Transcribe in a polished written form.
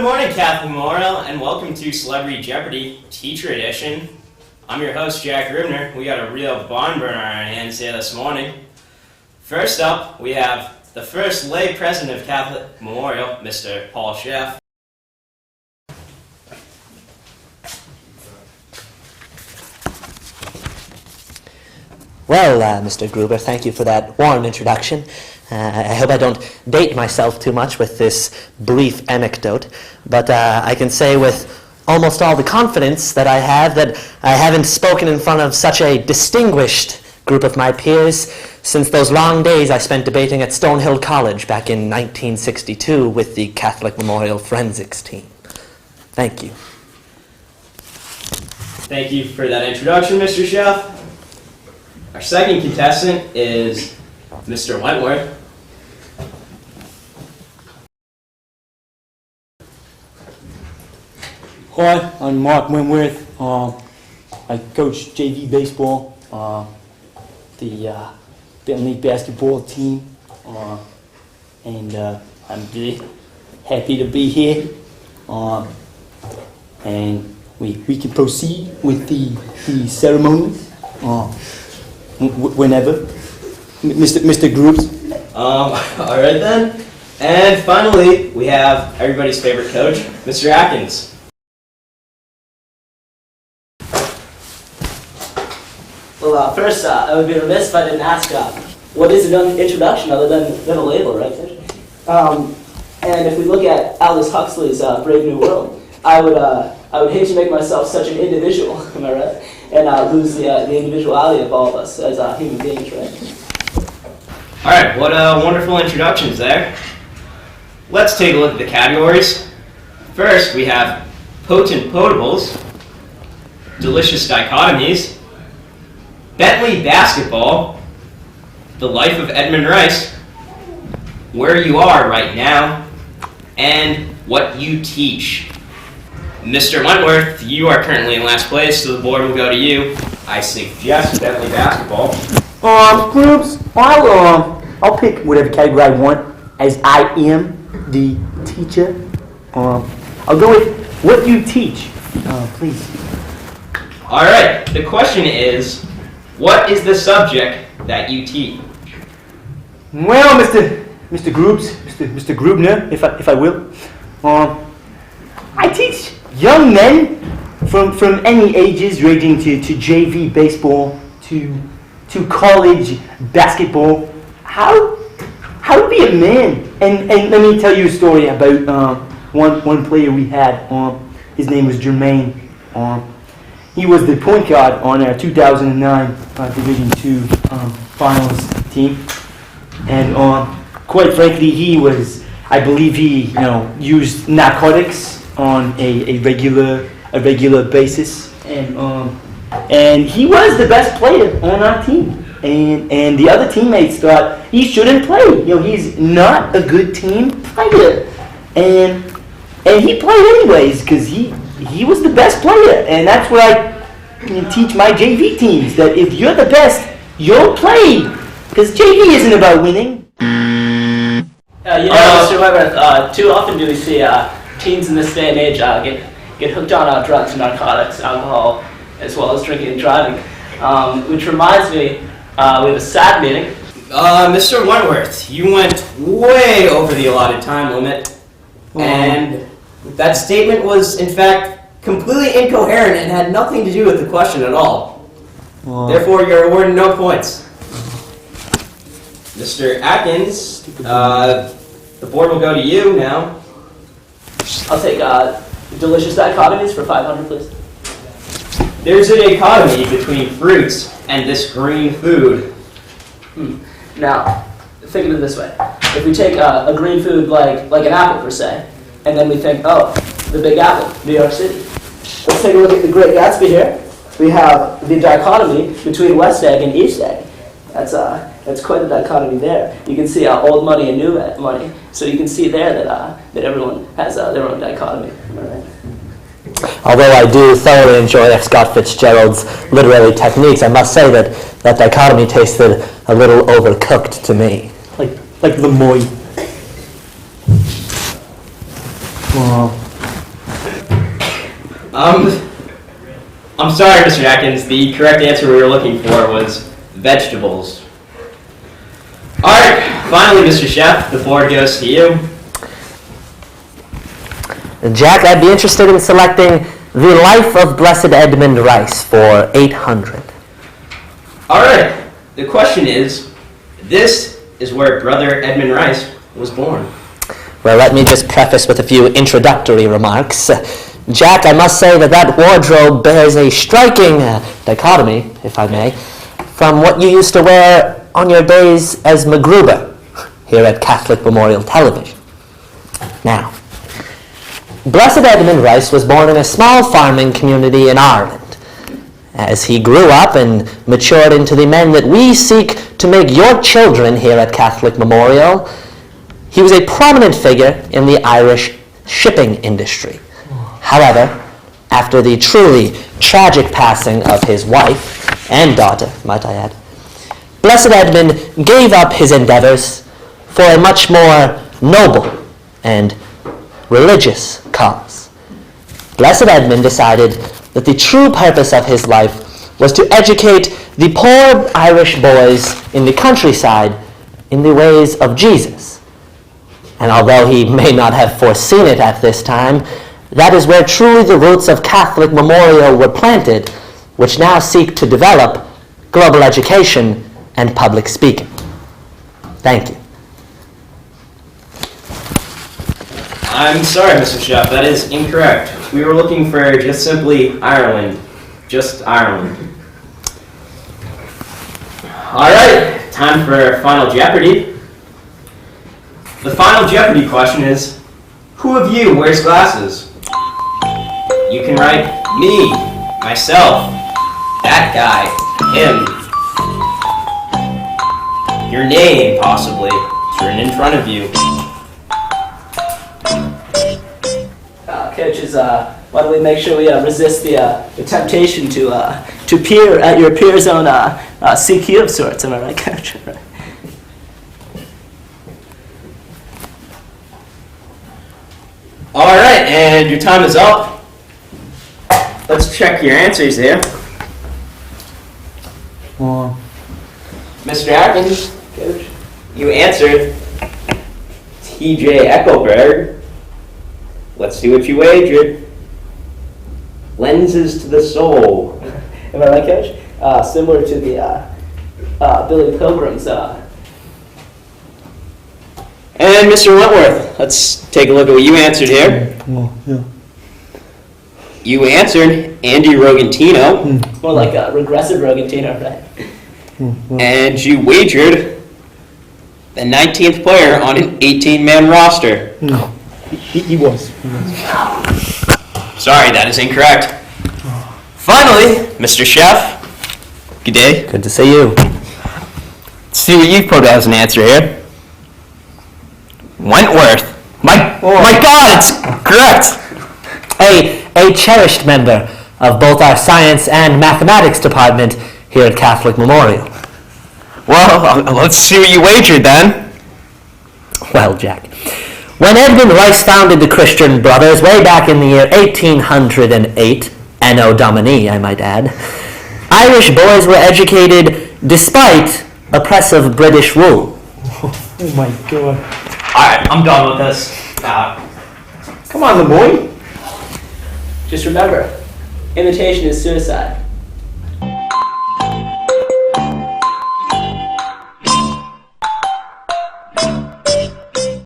morning, Catholic Memorial, and welcome to Celebrity Jeopardy Teacher Edition. I'm your host, Jack Grubner. We got a real barn burner on our hands here this morning. First up, we have the first lay president of Catholic Memorial, Mr. Paul Sheff. Well, Mr. Gruber, thank you for that warm introduction. I hope I don't date myself too much with this brief anecdote, but I can say with almost all the confidence that I have that I haven't spoken in front of such a distinguished group of my peers since those long days I spent debating at Stonehill College back in 1962 with the Catholic Memorial Forensics team. Thank you. Thank you for that introduction, Mr. Sheff. Our second contestant is Mr. Wentworth. Hi, I'm Mark Wentworth. I coach JV baseball, the Donnelly basketball team, and I'm really happy to be here. And we can proceed with the ceremonies whenever, Mr. Groups. All right then. And finally, we have everybody's favorite coach, Mr. Atkins. Well, first, I would be remiss if I didn't ask, what is an introduction other than a label, right? And if we look at Aldous Huxley's Brave New World, I would hate to make myself such an individual, am I right? And lose the individuality of all of us as human beings, right? All right, what wonderful introductions there. Let's take a look at the categories. First, we have potent potables, delicious dichotomies, Bentley basketball, the life of Edmund Rice, where you are right now, and what you teach. Mr. Wentworth, you are currently in last place, so the board will go to you. I suggest Bentley basketball. Groups, I'll pick whatever category I want, as I am the teacher. I'll go with what you teach, please. All right, the question is, what is the subject that you teach? Well, Mr. Groups, Mr. Grubner, if I will, I teach young men from any ages, ranging to JV baseball to college basketball, how to be a man. And let me tell you a story about one player we had. His name was Jermaine. He was the point guard on our 2009 Division II finals team, and quite frankly, I believe he used narcotics on a regular basis, and he was the best player on our team, and the other teammates thought he shouldn't play. He's not a good team player, and he played anyways because he was the best player, and that's what I teach my JV teams, that if you're the best, you'll play, because JV isn't about winning. Mr. Wentworth, too often do we see teens in this day and age get hooked on drugs, narcotics, alcohol, as well as drinking and driving, which reminds me, we have a sad meeting. Mr. Wentworth, you went way over the allotted time limit, and that statement was, in fact, completely incoherent and had nothing to do with the question at all. Therefore, you're awarded no points. Mr. Atkins, the board will go to you now. I'll take delicious dichotomies for 500, please. There's a dichotomy between fruits and this green food. Now, think of it this way. If we take a green food like an apple, per se, and then we think, oh, the Big Apple, New York City. Let's take a look at the Great Gatsby here. We have the dichotomy between West Egg and East Egg. That's quite a dichotomy there. You can see old money and new money. So you can see there that everyone has their own dichotomy. All right. Although I do thoroughly enjoy F. Scott Fitzgerald's literary techniques, I must say that dichotomy tasted a little overcooked to me. Like Lemoy. I'm sorry, Mr. Atkins. The correct answer we were looking for was vegetables. All right, finally, Mr. Sheff, the board goes to you. Jack, I'd be interested in selecting The Life of Blessed Edmund Rice for 800. All right, the question is, this is where Brother Edmund Rice was born. Well, let me just preface with a few introductory remarks. Jack, I must say that wardrobe bears a striking dichotomy, if I may, from what you used to wear on your days as MacGruber here at Catholic Memorial Television. Now, Blessed Edmund Rice was born in a small farming community in Ireland. As he grew up and matured into the men that we seek to make your children here at Catholic Memorial, he was a prominent figure in the Irish shipping industry. However, after the truly tragic passing of his wife and daughter, might I add, Blessed Edmund gave up his endeavors for a much more noble and religious cause. Blessed Edmund decided that the true purpose of his life was to educate the poor Irish boys in the countryside in the ways of Jesus. And although he may not have foreseen it at this time, that is where truly the roots of Catholic Memorial were planted, which now seek to develop global education and public speaking. Thank you. I'm sorry, Mr. Sheff, that is incorrect. We were looking for just simply Ireland. Just Ireland. All right, time for Final Jeopardy. The Final Jeopardy question is, who of you wears glasses? You can write me, myself, that guy, him, your name, possibly, written in front of you. Coaches, why don't we make sure we resist the temptation to peer at your peer's own CQ of sorts, am I right, Coach? All right, and your time is up. Let's check your answers here. Mr. Atkins, Coach, you answered T.J. Eckelberg. Let's see what you wagered. Lenses to the soul. Am I right, Coach? Similar to the Billy Pilgrim's. And Mr. Wentworth, let's take a look at what you answered here. You answered Andy Rogantino. More like a regressive Rogantino, right? And you wagered the 19th player on an 18-man roster. No, he was. Sorry, that is incorrect. Finally, Mr. Sheff. Good day. Good to see you. Let's see what you've put as an answer here. Wentworth. My God, it's correct. A cherished member of both our science and mathematics department here at Catholic Memorial. Well, let's see what you wagered then. Well, Jack, when Edmund Rice founded the Christian Brothers way back in the year 1808, Anno Domini, I might add, Irish boys were educated despite oppressive British rule. Oh my God. Alright, I'm done with this. Come on, the boy. Just remember, imitation is suicide.